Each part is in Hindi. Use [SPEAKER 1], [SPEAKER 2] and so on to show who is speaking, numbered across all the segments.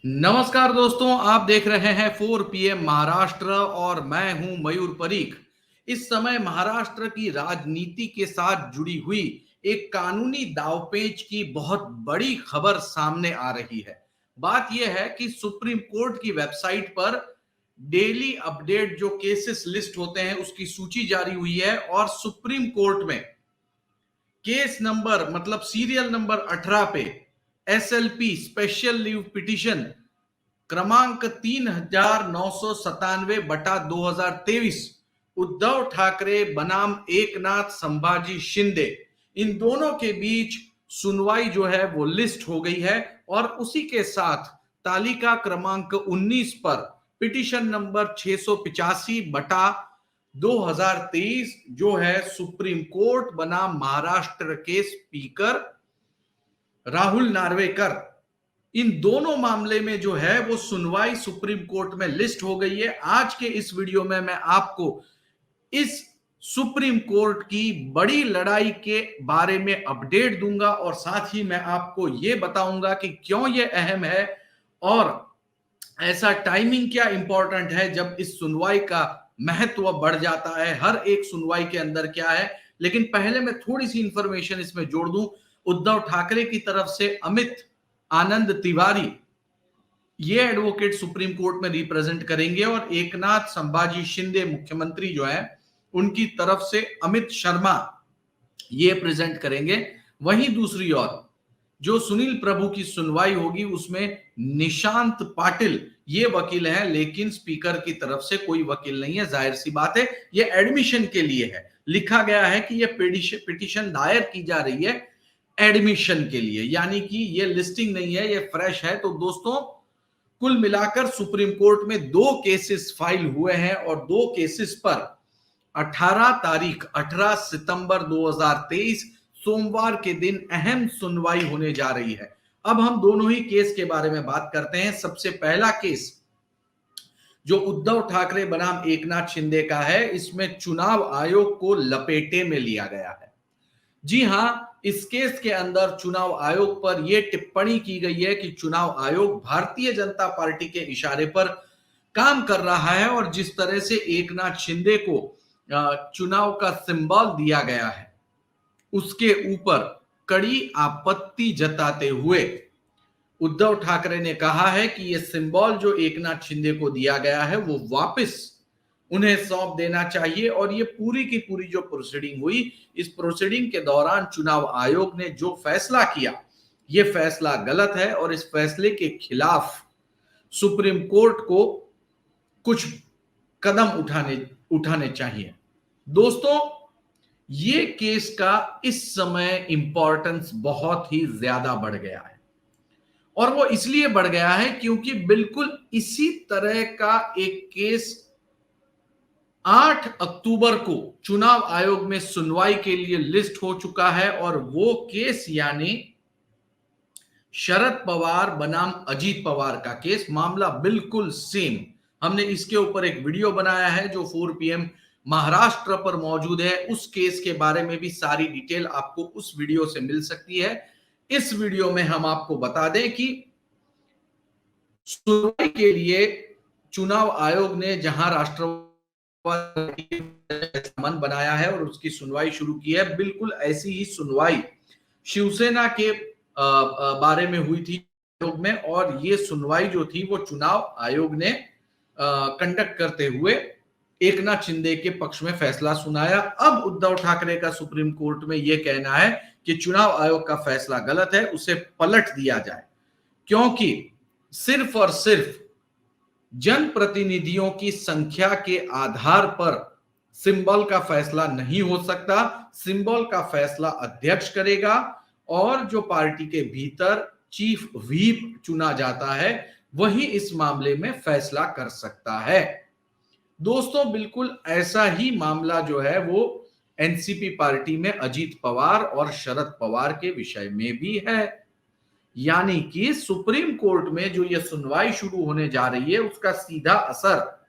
[SPEAKER 1] नमस्कार दोस्तों, आप देख रहे हैं 4 PM महाराष्ट्र और मैं हूं मयूर परीख। इस समय महाराष्ट्र की राजनीति के साथ जुड़ी हुई एक कानूनी दांवपेच की बहुत बड़ी खबर सामने आ रही है। बात यह है कि सुप्रीम कोर्ट की वेबसाइट पर डेली अपडेट जो केसेस लिस्ट होते हैं उसकी सूची जारी हुई है और सुप्रीम कोर्ट में केस नंबर मतलब सीरियल नंबर 18 पे SLP स्पेशल लीव पिटीशन क्रमांक 3997/2023 उद्धव ठाकरे बनाम एकनाथ संभाजी शिंदे, इन दोनों के बीच सुनवाई जो है वो लिस्ट हो गई है और उसी के साथ तालिका क्रमांक 19 पर पिटीशन नंबर 685/2023 जो है सुप्रीम कोर्ट बनाम महाराष्ट्र के स्पीकर राहुल नार्वेकर, इन दोनों मामले में जो है वो सुनवाई सुप्रीम कोर्ट में लिस्ट हो गई है। आज के इस वीडियो में मैं आपको इस सुप्रीम कोर्ट की बड़ी लड़ाई के बारे में अपडेट दूंगा और साथ ही मैं आपको यह बताऊंगा कि क्यों यह अहम है और ऐसा टाइमिंग क्या इंपॉर्टेंट है जब इस सुनवाई का महत्व बढ़ जाता है, हर एक सुनवाई के अंदर क्या है। लेकिन पहले मैं थोड़ी सी इंफॉर्मेशन इसमें जोड़ दूं। उद्धव ठाकरे की तरफ से अमित आनंद तिवारी ये एडवोकेट सुप्रीम कोर्ट में रिप्रेजेंट करेंगे और एकनाथ संभाजी शिंदे मुख्यमंत्री जो है उनकी तरफ से अमित शर्मा ये प्रेजेंट करेंगे। वहीं दूसरी ओर जो सुनील प्रभु की सुनवाई होगी उसमें निशांत पाटिल ये वकील हैं, लेकिन स्पीकर की तरफ से कोई वकील नहीं है। जाहिर सी बात है ये एडमिशन के लिए है, लिखा गया है कि ये पिटीशन दायर की जा रही है एडमिशन के लिए, यानी कि ये लिस्टिंग नहीं है, ये फ्रेश है। तो दोस्तों कुल मिलाकर सुप्रीम कोर्ट में 2 केसेस फाइल हुए हैं और 2 केसेस पर 18 सितंबर 2023 सोमवार के दिन अहम सुनवाई होने जा रही है। अब हम दोनों ही केस के बारे में बात करते हैं। सबसे पहला केस जो उद्धव ठाकरे बनाम एकनाथ शिंदे का है, इसमें चुनाव आयोग को लपेटे में लिया गया है। जी हां, इस केस के अंदर चुनाव आयोग पर यह टिप्पणी की गई है कि चुनाव आयोग भारतीय जनता पार्टी के इशारे पर काम कर रहा है और जिस तरह से एकनाथ शिंदे को चुनाव का सिंबल दिया गया है उसके ऊपर कड़ी आपत्ति जताते हुए उद्धव ठाकरे ने कहा है कि यह सिंबल जो एकनाथ शिंदे को दिया गया है वो वापस उन्हें सौंप देना चाहिए और ये पूरी की पूरी जो प्रोसीडिंग हुई, इस प्रोसीडिंग के दौरान चुनाव आयोग ने जो फैसला किया ये फैसला गलत है और इस फैसले के खिलाफ सुप्रीम कोर्ट को कुछ कदम उठाने चाहिए। दोस्तों ये केस का इस समय इंपॉर्टेंस बहुत ही ज्यादा बढ़ गया है और वो इसलिए बढ़ गया है क्योंकि बिल्कुल इसी तरह का एक केस 8 अक्टूबर को चुनाव आयोग में सुनवाई के लिए लिस्ट हो चुका है और वो केस यानी शरद पवार बनाम अजीत पवार का केस, मामला बिल्कुल सेम। हमने इसके ऊपर एक वीडियो बनाया है जो 4 PM महाराष्ट्र पर मौजूद है। उस केस के बारे में भी सारी डिटेल आपको उस वीडियो से मिल सकती है। इस वीडियो में हम आपको बता दें कि सुनवाई के लिए चुनाव आयोग ने जहां राष्ट्रवादी मन बनाया है और उसकी सुनवाई शुरू की है, बिल्कुल ऐसी ही सुनवाई शिवसेना के बारे में हुई थी में और ये सुनवाई जो थी वो चुनाव आयोग ने कंडक्ट करते हुए एकनाथ शिंदे के पक्ष में फैसला सुनाया। अब उद्धव ठाकरे का सुप्रीम कोर्ट में यह कहना है कि चुनाव आयोग का फैसला गलत है, उसे पलट दिया जाए क्योंकि सिर्फ और सिर्फ जनप्रतिनिधियों की संख्या के आधार पर सिंबल का फैसला नहीं हो सकता। सिंबल का फैसला अध्यक्ष करेगा और जो पार्टी के भीतर चीफ व्हीप चुना जाता है वही इस मामले में फैसला कर सकता है। दोस्तों बिल्कुल ऐसा ही मामला जो है वो एनसीपी पार्टी में अजीत पवार और शरद पवार के विषय में भी है, यानी कि सुप्रीम कोर्ट में जो ये सुनवाई शुरू होने जा रही है उसका सीधा असर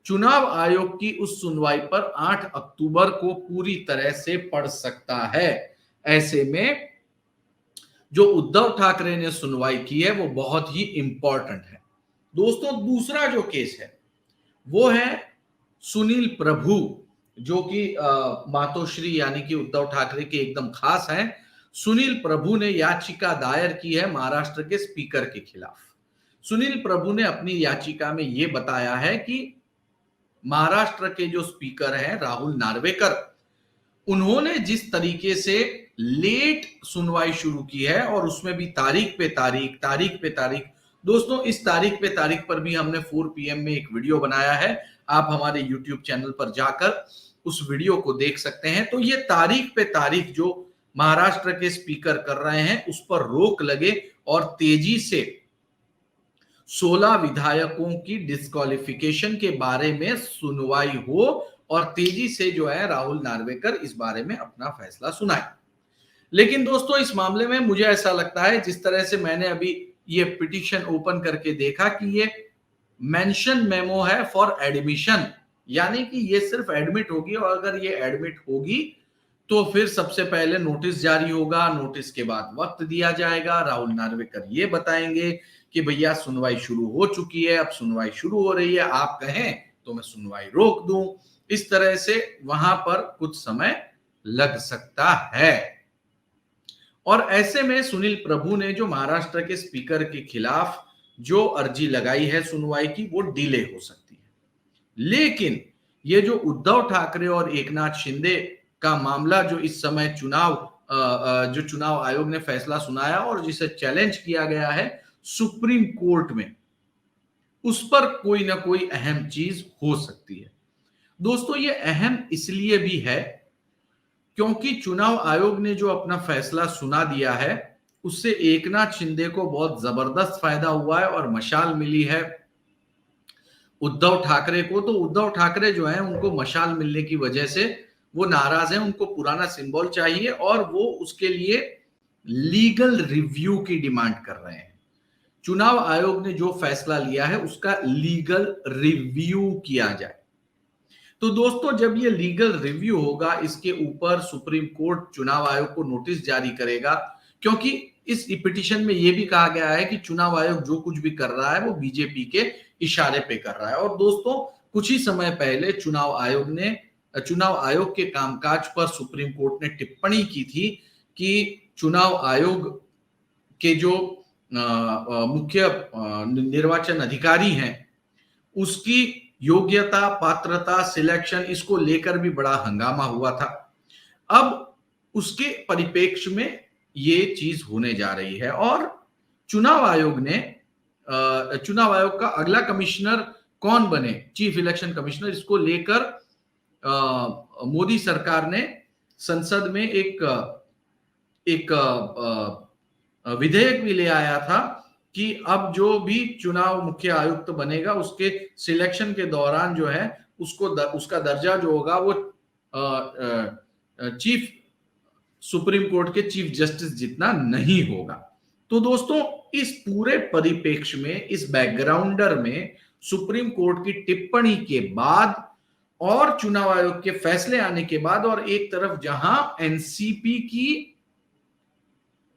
[SPEAKER 1] चुनाव आयोग की उस सुनवाई पर 8 अक्टूबर को पूरी तरह से पड़ सकता है। ऐसे में जो उद्धव ठाकरे ने सुनवाई की है वो बहुत ही इंपॉर्टेंट है। दोस्तों, दूसरा जो केस है वो है सुनील प्रभु, जो कि मातोश्री यानी कि उद्धव ठाकरे के एकदम खास हैं। सुनील प्रभु ने याचिका दायर की है महाराष्ट्र के स्पीकर के खिलाफ। सुनील प्रभु ने अपनी याचिका में यह बताया है कि महाराष्ट्र के जो स्पीकर हैं राहुल नार्वेकर, उन्होंने जिस तरीके से लेट सुनवाई शुरू की है और उसमें भी तारीख पे तारीख। दोस्तों, इस तारीख पे तारीख पर भी हमने 4 PM में एक वीडियो बनाया है, आप हमारे YouTube चैनल पर जाकर उस वीडियो को देख सकते हैं। तो ये तारीख पे तारीख जो महाराष्ट्र के स्पीकर कर रहे हैं उस पर रोक लगे और तेजी से 16 विधायकों की डिस्क्वालिफिकेशन के बारे में सुनवाई हो और तेजी से जो है राहुल नार्वेकर इस बारे में अपना फैसला सुनाए। लेकिन दोस्तों, इस मामले में मुझे ऐसा लगता है, जिस तरह से मैंने अभी ये पिटीशन ओपन करके देखा, कि ये मेंशन मेमो है फॉर एडमिशन, यानी कि ये सिर्फ एडमिट होगी और अगर ये एडमिट होगी तो फिर सबसे पहले नोटिस जारी होगा, नोटिस के बाद वक्त दिया जाएगा, राहुल नार्वेकर ये बताएंगे कि भैया सुनवाई शुरू हो चुकी है, अब सुनवाई शुरू हो रही है, आप कहें तो मैं सुनवाई रोक दूं। इस तरह से वहां पर कुछ समय लग सकता है और ऐसे में सुनील प्रभु ने जो महाराष्ट्र के स्पीकर के खिलाफ जो अर्जी लगाई है सुनवाई की, वो डिले हो सकती है। लेकिन ये जो उद्धव ठाकरे और एकनाथ शिंदे का मामला, जो इस समय जो चुनाव आयोग ने फैसला सुनाया और जिसे चैलेंज किया गया है सुप्रीम कोर्ट में, उस पर कोई ना कोई अहम चीज हो सकती है। दोस्तों, ये अहम इसलिए भी है क्योंकि चुनाव आयोग ने जो अपना फैसला सुना दिया है उससे एकनाथ शिंदे को बहुत जबरदस्त फायदा हुआ है और मशाल मिली है उद्धव ठाकरे को। तो उद्धव ठाकरे जो है उनको मशाल मिलने की वजह से वो नाराज हैं, उनको पुराना सिंबल चाहिए और वो उसके लिए लीगल रिव्यू की डिमांड कर रहे हैं। चुनाव आयोग ने जो फैसला लिया है उसका लीगल रिव्यू किया जाए। तो दोस्तों, जब ये लीगल रिव्यू होगा, इसके ऊपर सुप्रीम कोर्ट चुनाव आयोग को नोटिस जारी करेगा, क्योंकि इस पिटीशन में यह भी कहा गया है कि चुनाव आयोग जो कुछ भी कर रहा है वो बीजेपी के इशारे पे कर रहा है। और दोस्तों, कुछ ही समय पहले चुनाव आयोग के कामकाज पर सुप्रीम कोर्ट ने टिप्पणी की थी कि चुनाव आयोग के जो मुख्य निर्वाचन अधिकारी हैं उसकी योग्यता, पात्रता, सिलेक्शन, इसको लेकर भी बड़ा हंगामा हुआ था। अब उसके परिप्रेक्ष्य में ये चीज होने जा रही है और चुनाव आयोग का अगला कमिश्नर कौन बने, चीफ इलेक्शन कमिश्नर, इसको लेकर मोदी सरकार ने संसद में एक विधेयक भी ले आया था कि अब जो भी चुनाव मुख्य आयुक्त बनेगा उसके सिलेक्शन के दौरान जो है उसका दर्जा जो होगा वो सुप्रीम कोर्ट के चीफ जस्टिस जितना नहीं होगा। तो दोस्तों, इस पूरे परिप्रेक्ष्य में, इस बैकग्राउंडर में सुप्रीम कोर्ट की टिप्पणी के बाद और चुनाव आयोग के फैसले आने के बाद और एक तरफ जहां एनसीपी की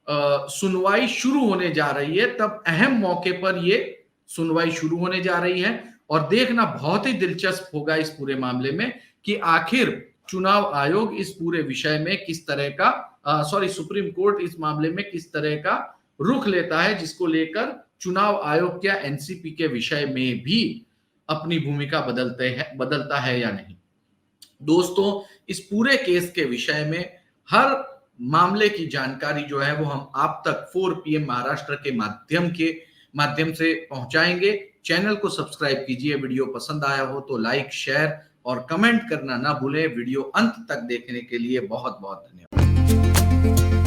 [SPEAKER 1] सुनवाई शुरू होने जा रही है, तब अहम मौके पर यह सुनवाई शुरू होने जा रही है और देखना बहुत ही दिलचस्प होगा इस पूरे मामले में कि आखिर चुनाव आयोग इस पूरे विषय में किस तरह का सुप्रीम कोर्ट इस मामले में किस तरह का रुख लेता है, जिसको लेकर चुनाव आयोग क्या एनसीपी के विषय में भी अपनी भूमिका बदलता है या नहीं। दोस्तों, इस पूरे केस के विषय में हर मामले की जानकारी जो है वो हम आप तक 4 PM महाराष्ट्र के माध्यम से पहुंचाएंगे। चैनल को सब्सक्राइब कीजिए, वीडियो पसंद आया हो तो लाइक, शेयर और कमेंट करना ना भूलें। वीडियो अंत तक देखने के लिए बहुत बहुत धन्यवाद।